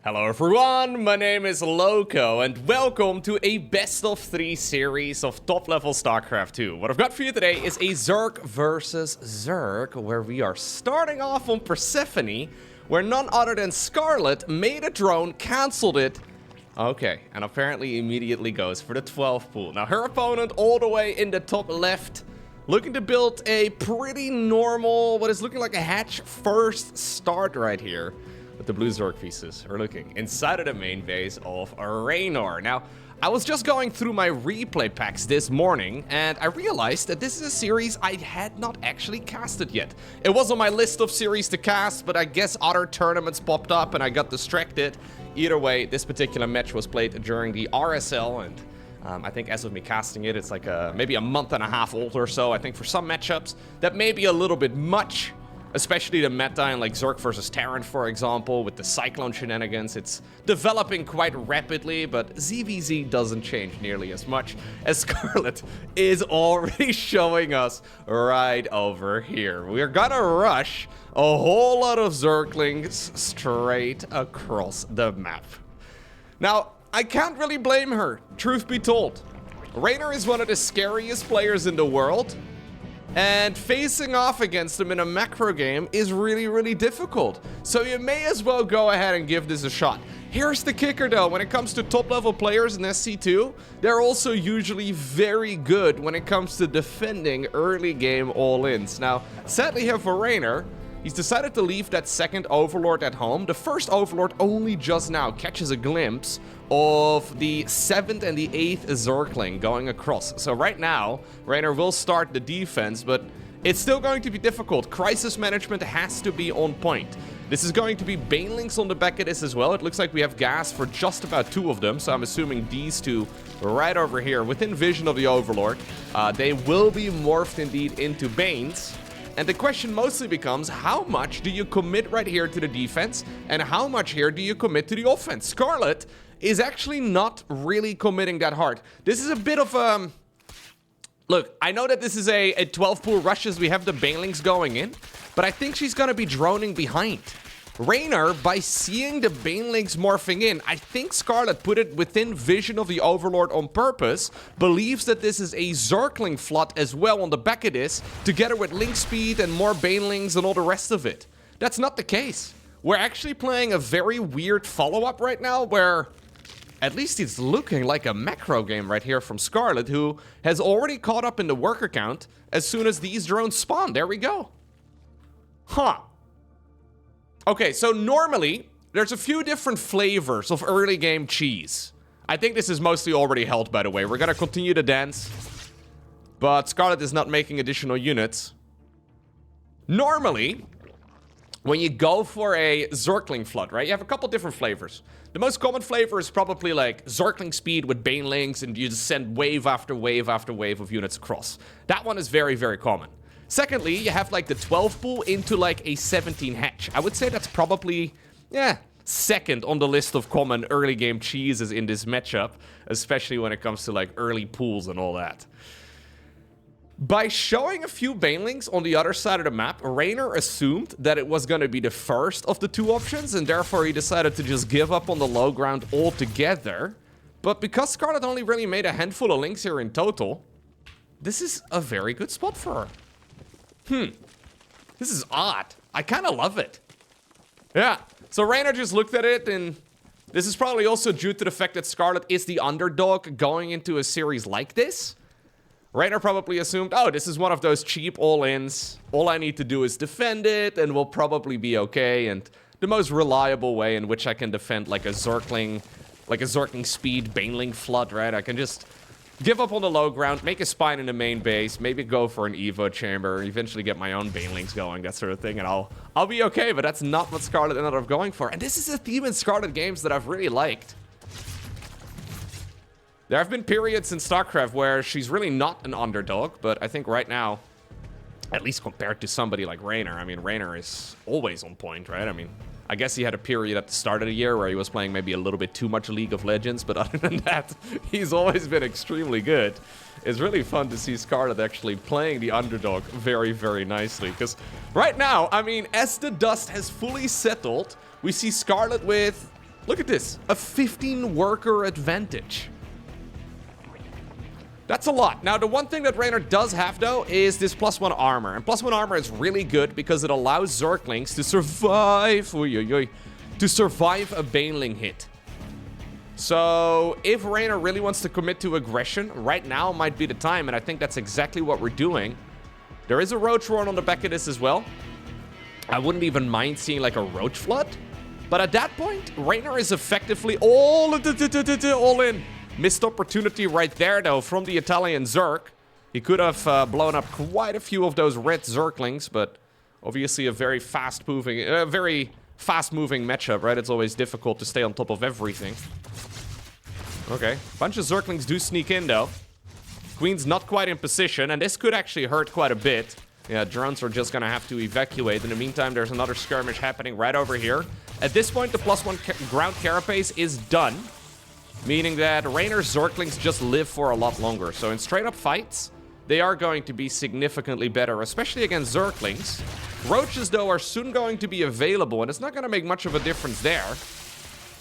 Hello everyone, my name is Loco and welcome to a best of 3 series of top level StarCraft 2. What I've got for you today is a Zerg versus Zerg, where we are starting off on Persephone, where none other than Scarlet made a drone, cancelled it. Okay, and apparently immediately goes for the 12 pool. Now her opponent all the way in the top left, looking to build a pretty normal, what is looking like a hatch first start right here. But the blue Zerg pieces are looking inside of the main base of Reynor. Now, I was just going through my replay packs this morning, and I realized that this is a series I had not actually casted yet. It was on my list of series to cast, but I guess other tournaments popped up and I got distracted. Either way, this particular match was played during the RSL, and I think as of me casting it, it's like maybe a month and a half old or so. I think for some matchups, that may be a little bit much. Especially the meta in like Zerg versus Terran, for example, with the Cyclone shenanigans. It's developing quite rapidly, but ZVZ doesn't change nearly as much as Scarlet is already showing us right over here. We're gonna rush a whole lot of Zerglings straight across the map. Now, I can't really blame her, truth be told. Reynor is one of the scariest players in the world. And facing off against them in a macro game is really, really difficult. So you may as well go ahead and give this a shot. Here's the kicker though, when it comes to top level players in SC2, they're also usually very good when it comes to defending early game all-ins. Now, sadly here for Reynor, he's decided to leave that second Overlord at home. The first Overlord only just now catches a glimpse of the 7th and the 8th Zergling going across. So right now, Reynor will start the defense, but it's still going to be difficult. Crisis management has to be on point. This is going to be Banelings on the back of this as well. It looks like we have gas for just about 2 of them, so I'm assuming these 2 right over here, within vision of the Overlord. They will be morphed indeed into Banes. And the question mostly becomes, how much do you commit right here to the defense, and how much here do you commit to the offense? Scarlet is actually not really committing that hard. This is a bit of a... Look, I know that this is a 12 pool rush as we have the Banelings going in, but I think she's gonna be droning behind. Reynor, by seeing the Banelings morphing in, I think Scarlet put it within vision of the Overlord on purpose, believes that this is a Zergling flood as well on the back of this, together with link speed and more Banelings and all the rest of it. That's not the case. We're actually playing a very weird follow-up right now where... At least it's looking like a macro game right here from Scarlet, who has already caught up in the worker count as soon as these drones spawn. There we go. Huh. Okay, so normally, there's a few different flavors of early game cheese. I think this is mostly already held, by the way. We're gonna continue to dance. But Scarlet is not making additional units. Normally, when you go for a Zergling flood, right, you have a couple different flavors. The most common flavor is probably like Zergling speed with Banelings, and you just send wave after wave after wave of units across. That one is very, very common. Secondly, you have like the 12 pool into like a 17 hatch. I would say that's probably, second on the list of common early game cheeses in this matchup, especially when it comes to like early pools and all that. By showing a few Banelings on the other side of the map, Reynor assumed that it was going to be the first of the 2 options, and therefore he decided to just give up on the low ground altogether. But because Scarlet only really made a handful of links here in total, this is a very good spot for her. This is odd. I kind of love it. Yeah, so Reynor just looked at it, and this is probably also due to the fact that Scarlet is the underdog going into a series like this. Reynor probably assumed, oh, this is one of those cheap all-ins. All I need to do is defend it, and we'll probably be okay. And the most reliable way in which I can defend like a Zergling speed Baneling flood, right? I can just give up on the low ground, make a spine in the main base, maybe go for an Evo chamber, eventually get my own Banelings going, that sort of thing, and I'll be okay. But that's not what Scarlet ended up going for. And this is a theme in Scarlet games that I've really liked. There have been periods in StarCraft where she's really not an underdog, but I think right now, at least compared to somebody like Reynor, I mean, Reynor is always on point, right? I mean, I guess he had a period at the start of the year where he was playing maybe a little bit too much League of Legends, but other than that, he's always been extremely good. It's really fun to see Scarlet actually playing the underdog very, very nicely, because right now, I mean, as the dust has fully settled, we see Scarlet with Look at this. A 15 worker advantage. That's a lot. Now, the one thing that Reynor does have, though, is this +1 armor. And +1 armor is really good because it allows Zerglings to survive... to survive a Baneling hit. So, if Reynor really wants to commit to aggression, right now might be the time, and I think that's exactly what we're doing. There is a Roach Roar on the back of this as well. I wouldn't even mind seeing, like, a Roach Flood. But at that point, Reynor is effectively all in. Missed opportunity right there, though, from the Italian Zerg. He could have blown up quite a few of those red Zerglings, but obviously a very fast-moving matchup, right? It's always difficult to stay on top of everything. Okay, bunch of Zerglings do sneak in, though. Queen's not quite in position, and this could actually hurt quite a bit. Yeah, drones are just gonna have to evacuate. In the meantime, there's another skirmish happening right over here. At this point, the +1 ground carapace is done, meaning that Reynor's Zerglings just live for a lot longer. So in straight-up fights, they are going to be significantly better, especially against Zerglings. Roaches, though, are soon going to be available, and it's not going to make much of a difference there.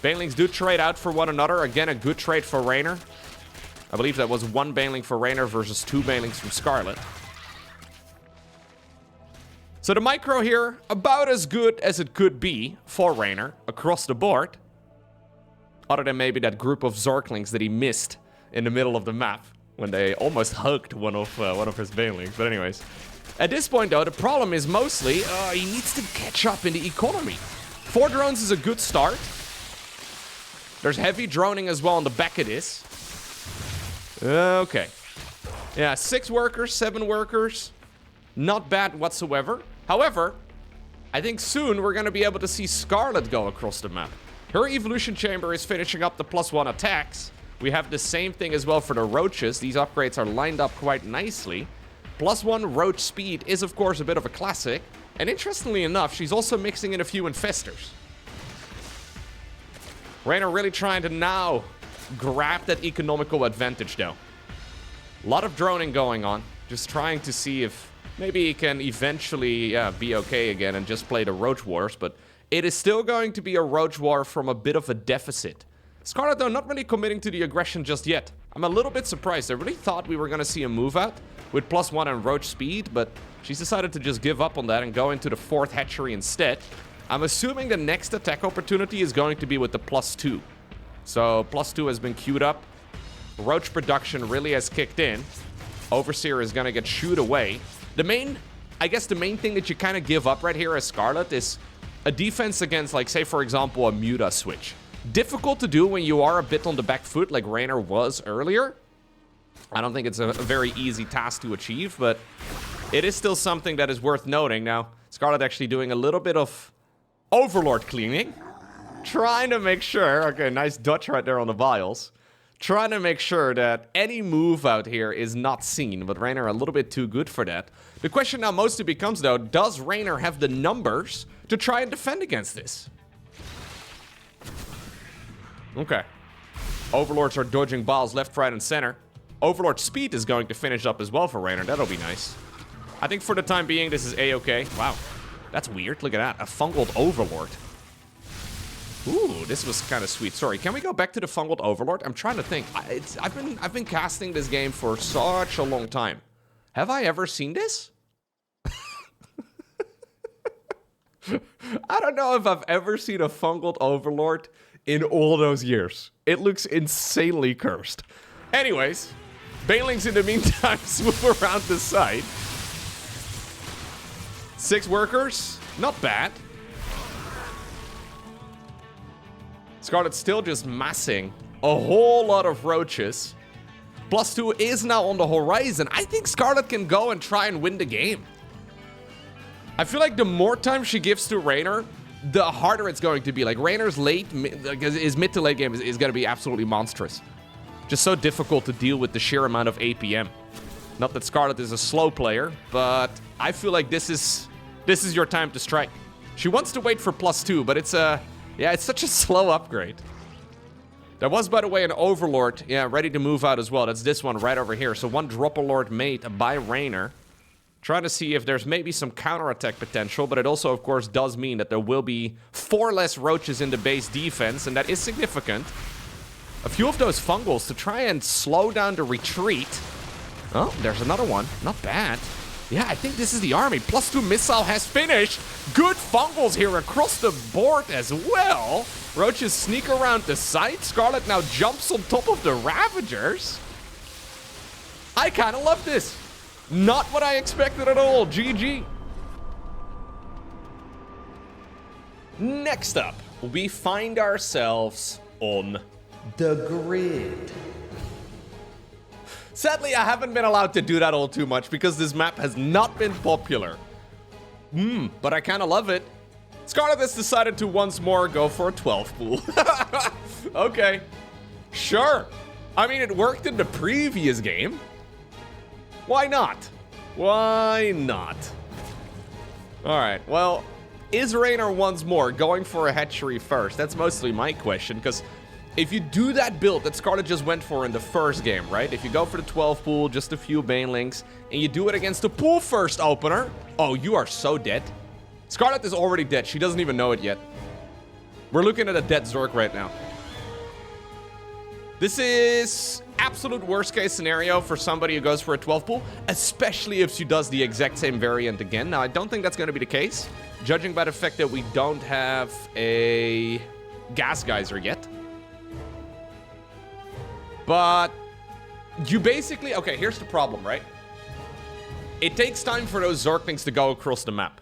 Banelings do trade out for one another. Again, a good trade for Reynor. I believe that was 1 Baneling for Reynor versus 2 Banelings from Scarlet. So the micro here, about as good as it could be for Reynor across the board. Other than maybe that group of Zerglings that he missed in the middle of the map when they almost hugged one of his Banelings. But anyways, at this point, though, the problem is mostly he needs to catch up in the economy. 4 drones is a good start. There's heavy droning as well on the back of this. Okay. Yeah, 6 workers, 7 workers. Not bad whatsoever. However, I think soon we're going to be able to see Scarlet go across the map. Her evolution chamber is finishing up the +1 attacks. We have the same thing as well for the roaches. These upgrades are lined up quite nicely. +1 roach speed is, of course, a bit of a classic. And interestingly enough, she's also mixing in a few infestors. Reynor really trying to now grab that economical advantage, though. A lot of droning going on. Just trying to see if maybe he can eventually be okay again and just play the Roach Wars, but it is still going to be a Roach War from a bit of a deficit. Scarlet, though, not really committing to the aggression just yet. I'm a little bit surprised. I really thought we were going to see a move out with +1 and Roach speed, but she's decided to just give up on that and go into the 4th hatchery instead. I'm assuming the next attack opportunity is going to be with the +2. So +2 has been queued up. Roach production really has kicked in. Overseer is going to get shooed away. I guess the main thing that you kind of give up right here as Scarlet is a defense against, like, say, for example, a Muta switch. Difficult to do when you are a bit on the back foot like Reynor was earlier. I don't think it's a very easy task to achieve, but it is still something that is worth noting. Now, Scarlet actually doing a little bit of Overlord cleaning. Trying to make sure... Okay, nice dodge right there on the vials. Trying to make sure that any move out here is not seen, but Reynor a little bit too good for that. The question now mostly becomes, though, does Reynor have the numbers to try and defend against this? Okay. Overlords are dodging balls left, right, and center. Overlord speed is going to finish up as well for Reynor. That'll be nice. I think for the time being, this is A-okay. Wow. That's weird. Look at that. A fungled Overlord. Ooh, this was kind of sweet. Sorry, can we go back to the fungled Overlord? I'm trying to think. I've been casting this game for such a long time. Have I ever seen this? I don't know if I've ever seen a fungled Overlord in all those years. It looks insanely cursed. Anyways, Banelings in the meantime swoop around the site. 6 workers, not bad. Scarlet's still just massing a whole lot of roaches. +2 is now on the horizon. I think Scarlet can go and try and win the game. I feel like the more time she gives to Reynor, the harder it's going to be. Like, Reynor's his mid to late game is going to be absolutely monstrous. Just so difficult to deal with the sheer amount of APM. Not that Scarlet is a slow player, but I feel like this is your time to strike. She wants to wait for +2, but it's it's such a slow upgrade. There was, by the way, an Overlord, ready to move out as well. That's this one right over here. So 1 Dropper Lord made by Reynor. Trying to see if there's maybe some counterattack potential, but it also, of course, does mean that there will be 4 less roaches in the base defense, and that is significant. A few of those fungals to try and slow down the retreat. Oh, there's another one. Not bad. Yeah, I think this is the army. +2 missile has finished. Good fungals here across the board as well. Roaches sneak around the site. Scarlet now jumps on top of the Ravagers. I kind of love this. Not what I expected at all. GG. Next up, we find ourselves on the grid. Sadly, I haven't been allowed to do that all too much because this map has not been popular. But I kind of love it. Scarlet has decided to once more go for a 12 pool. Okay. Sure. I mean, it worked in the previous game. Why not? Why not? Alright, well, is Reynor once more going for a hatchery first? That's mostly my question, because if you do that build that Scarlet just went for in the first game, right? If you go for the 12 pool, just a few Banelings, and you do it against the pool first opener, oh, you are so dead. Scarlet is already dead. She doesn't even know it yet. We're looking at a dead Zerg right now. This is absolute worst case scenario for somebody who goes for a 12 pool, especially if she does the exact same variant again. Now, I don't think that's going to be the case, judging by the fact that we don't have a gas geyser yet. But you basically... Okay, here's the problem, right? It takes time for those Zerglings to go across the map.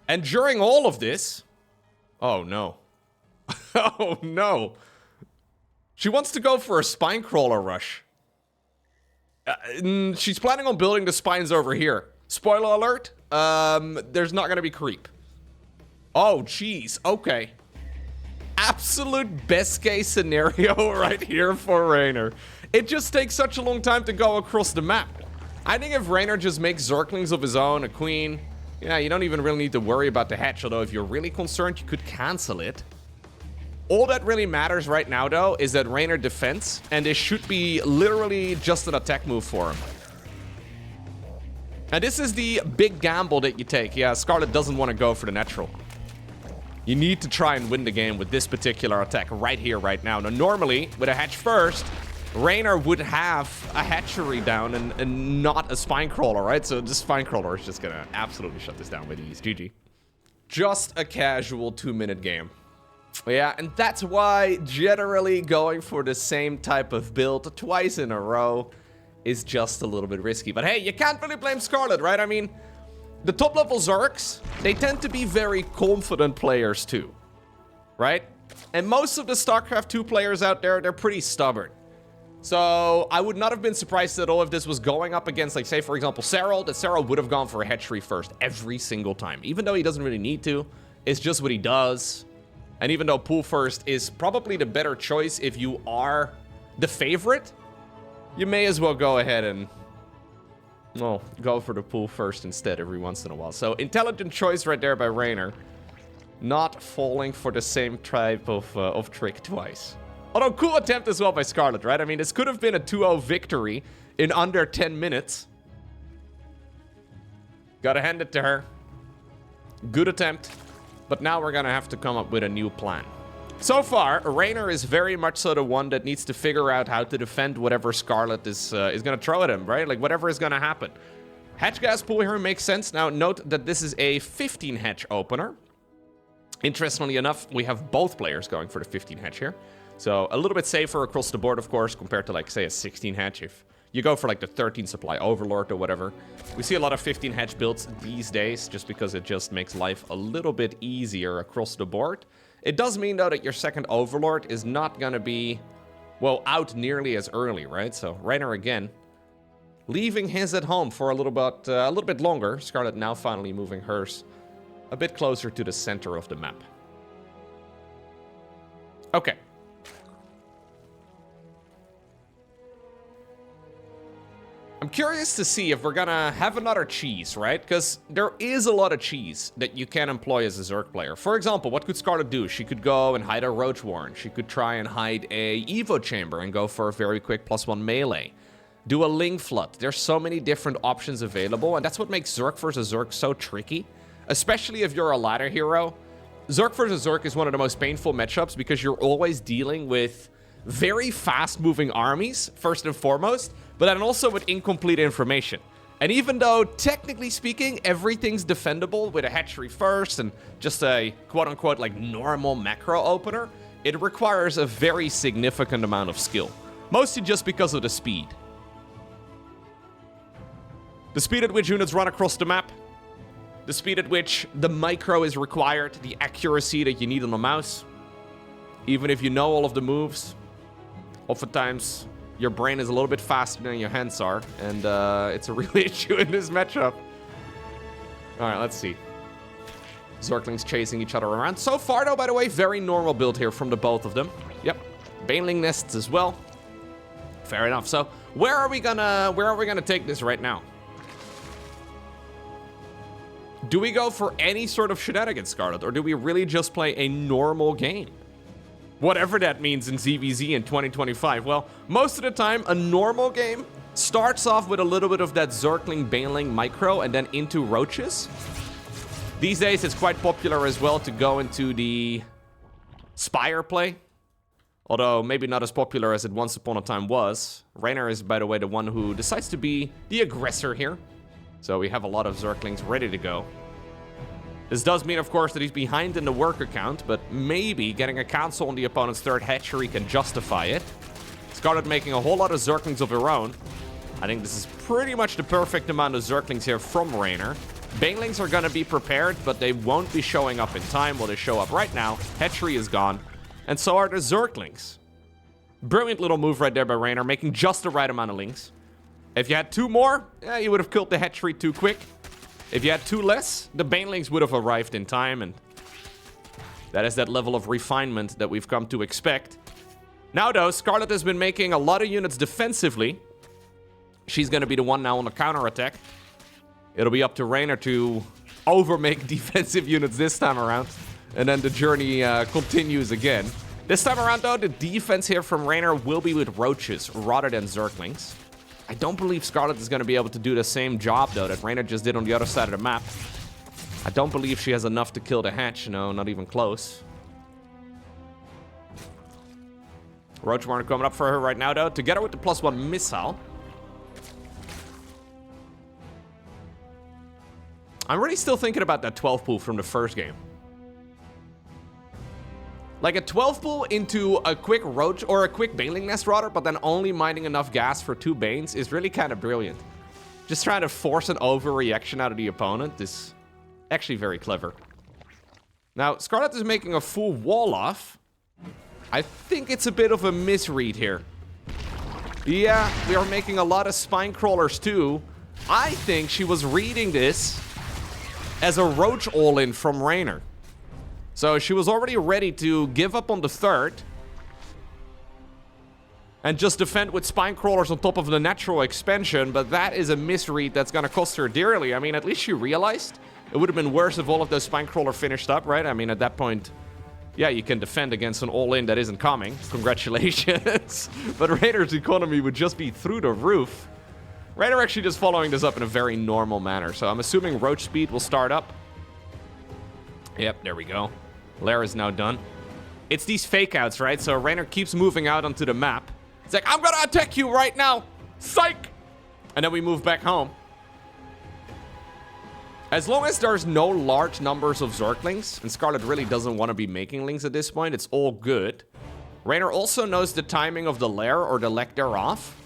And during all of this... Oh, no. Oh, no. She wants to go for a spine crawler rush. She's planning on building the spines over here. Spoiler alert, there's not going to be creep. Oh, jeez. Okay. Absolute best case scenario right here for Reynor. It just takes such a long time to go across the map. I think if Reynor just makes Zerglings of his own, a queen, yeah, you don't even really need to worry about the hatch. Although if you're really concerned, you could cancel it. All that really matters right now, though, is that Reynor defends, and this should be literally just an attack move for him. And this is the big gamble that you take. Yeah, Scarlet doesn't want to go for the natural. You need to try and win the game with this particular attack right here, right now. Now, normally, with a hatch first, Reynor would have a hatchery down and not a spine crawler, right? So this spine crawler is just going to absolutely shut this down with ease. GG. Just a casual 2-minute game. Yeah, and that's why generally going for the same type of build twice in a row is just a little bit risky. But hey, you can't really blame Scarlet, right? I mean, the top level Zergs, they tend to be very confident players too, right? And most of the StarCraft 2 players out there, they're pretty stubborn. So I would not have been surprised at all if this was going up against, like, say, for example, Serral, that Serral would have gone for a hatchery first every single time. Even though he doesn't really need to, it's just what he does. And even though pool first is probably the better choice if you are the favorite, you may as well go ahead and, well, go for the pool first instead every once in a while. So intelligent choice right there by Reynor. Not falling for the same type of trick twice. Although, cool attempt as well by Scarlet, right? I mean, this could have been a 2-0 victory in under 10 minutes. Gotta hand it to her. Good attempt. But now we're gonna have to come up with a new plan. So far, Reynor is very much so the one that needs to figure out how to defend whatever Scarlet is gonna throw at him, right? Like, whatever is gonna happen. Hatch gas pool here makes sense. Now, note that this is a 15 hatch opener. Interestingly enough, we have both players going for the 15 hatch here. So, a little bit safer across the board, of course, compared to, like, say, a 16 hatch. If you go for, like, the 13 supply Overlord or whatever. We see a lot of 15 hatch builds these days, just because it just makes life a little bit easier across the board. It does mean, though, that your second Overlord is not gonna be, well, out nearly as early, right? So, Reynor again, leaving his at home for a little bit longer. Scarlet now finally moving hers a bit closer to the center of the map. Okay. I'm curious to see if we're gonna have another cheese, right? Because there is a lot of cheese that you can employ as a Zerg player. For example, what could Scarlet do? She could go and hide a Roach Warren. She could try and hide a Evo Chamber and go for a very quick +1 melee. Do a Ling Flood. There's so many different options available, and that's what makes Zerg versus Zerg so tricky. Especially if you're a ladder hero. Zerg versus Zerg is one of the most painful matchups because you're always dealing with very fast-moving armies, first and foremost, but then also with incomplete information. And even though, technically speaking, everything's defendable with a hatchery first and just a quote-unquote like normal macro opener, it requires a very significant amount of skill. Mostly just because of the speed. The speed at which units run across the map, the speed at which the micro is required, the accuracy that you need on the mouse. Even if you know all of the moves, oftentimes your brain is a little bit faster than your hands are, and it's a real issue in this matchup. Alright, let's see. Zerglings chasing each other around. So far, though, by the way, very normal build here from the both of them. Yep. Baneling nests as well. Fair enough. So, where are we gonna take this right now? Do we go for any sort of shenanigans, Scarlet, or do we really just play a normal game? Whatever that means in ZVZ in 2025. Well, most of the time, a normal game starts off with a little bit of that Zergling, Baneling micro and then into roaches. These days, it's quite popular as well to go into the Spire play. Although, maybe not as popular as it once upon a time was. Reynor is, by the way, the one who decides to be the aggressor here. So we have a lot of Zerglings ready to go. This does mean, of course, that he's behind in the worker count, but maybe getting a council on the opponent's third hatchery can justify it. Scarlet making a whole lot of Zerglings of her own. I think this is pretty much the perfect amount of Zerglings here from Reynor. Banelings are going to be prepared, but they won't be showing up in time. Well, they show up right now. Hatchery is gone. And so are the Zerglings. Brilliant little move right there by Reynor, making just the right amount of links. If you had two more, you would have killed the hatchery too quick. If you had two less, the Banelings would have arrived in time, and that is that level of refinement that we've come to expect. Now, though, Scarlet has been making a lot of units defensively. She's going to be the one now on the counterattack. It'll be up to Reynor to overmake defensive units this time around, and then the journey continues again. This time around, though, the defense here from Reynor will be with roaches rather than Zerglings. I don't believe Scarlet is going to be able to do the same job, though, that Reynor just did on the other side of the map. I don't believe she has enough to kill the hatch. No, not even close. Roach Warner coming up for her right now, though, together with the +1 missile. I'm really still thinking about that 12 pool from the first game. Like a 12 pool into a quick roach, or a quick baneling nest rather, but then only mining enough gas for 2 banes is really kind of brilliant. Just trying to force an overreaction out of the opponent is actually very clever. Now, Scarlet is making a full wall off. I think it's a bit of a misread here. Yeah, we are making a lot of spine crawlers too. I think she was reading this as a roach all-in from Reynor. So she was already ready to give up on the third and just defend with spine crawlers on top of the natural expansion, but that is a misread that's gonna cost her dearly. I mean, at least she realized. It would have been worse if all of those spine crawler finished up, right? I mean, at that point, yeah, you can defend against an all-in that isn't coming. Congratulations. But Rainer's economy would just be through the roof. Reynor actually just following this up in a very normal manner, so I'm assuming roach speed will start up. Yep, there we go. Lair is now done. It's these fake outs, right? So Reynor keeps moving out onto the map. It's like, I'm gonna attack you right now! Psych! And then we move back home. As long as there's no large numbers of Zerglings, and Scarlet really doesn't want to be making links at this point, it's all good. Reynor also knows the timing of the lair or the lack thereof.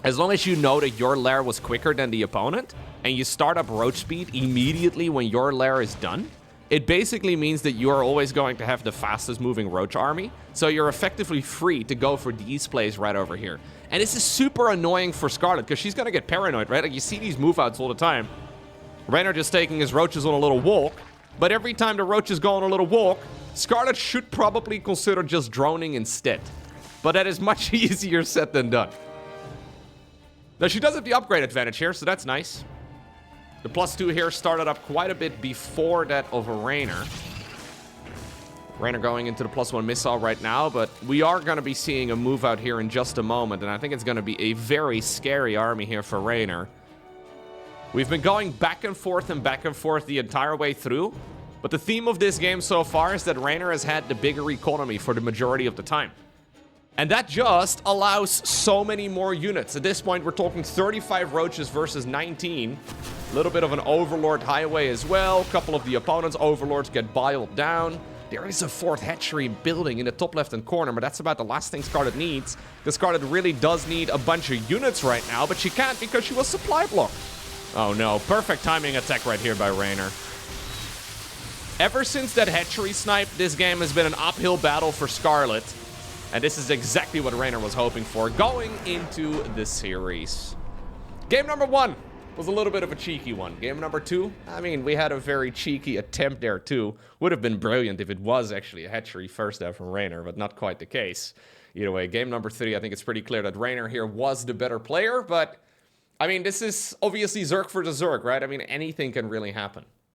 As long as you know that your lair was quicker than the opponent, and you start up roach speed immediately when your lair is done, it basically means that you are always going to have the fastest moving roach army, so you're effectively free to go for these plays right over here. And this is super annoying for Scarlet, because she's gonna get paranoid, right? Like, you see these move outs all the time. Reynor just taking his roaches on a little walk, but every time the roaches go on a little walk, Scarlet should probably consider just droning instead. But that is much easier said than done. Now, she does have the upgrade advantage here, so that's nice. The +2 here started up quite a bit before that of a Reynor. Reynor going into the +1 missile right now, but we are going to be seeing a move out here in just a moment, and I think it's going to be a very scary army here for Reynor. We've been going back and forth the entire way through, but the theme of this game so far is that Reynor has had the bigger economy for the majority of the time. And that just allows so many more units. At this point, we're talking 35 roaches versus 19. A little bit of an Overlord highway as well. A couple of the opponent's Overlords get biled down. There is a fourth hatchery building in the top left-hand corner, but that's about the last thing Scarlet needs. Because Scarlet really does need a bunch of units right now, but she can't because she was supply blocked. Oh no, perfect timing attack right here by Reynor. Ever since that hatchery snipe, this game has been an uphill battle for Scarlet. And this is exactly what Reynor was hoping for going into this series. Game number 1 was a little bit of a cheeky one. Game number 2, I mean, we had a very cheeky attempt there too. Would have been brilliant if it was actually a hatchery first there from Reynor, but not quite the case. Either way, game number 3, I think it's pretty clear that Reynor here was the better player, but I mean, this is obviously Zerg for the Zerg, right? I mean, anything can really happen.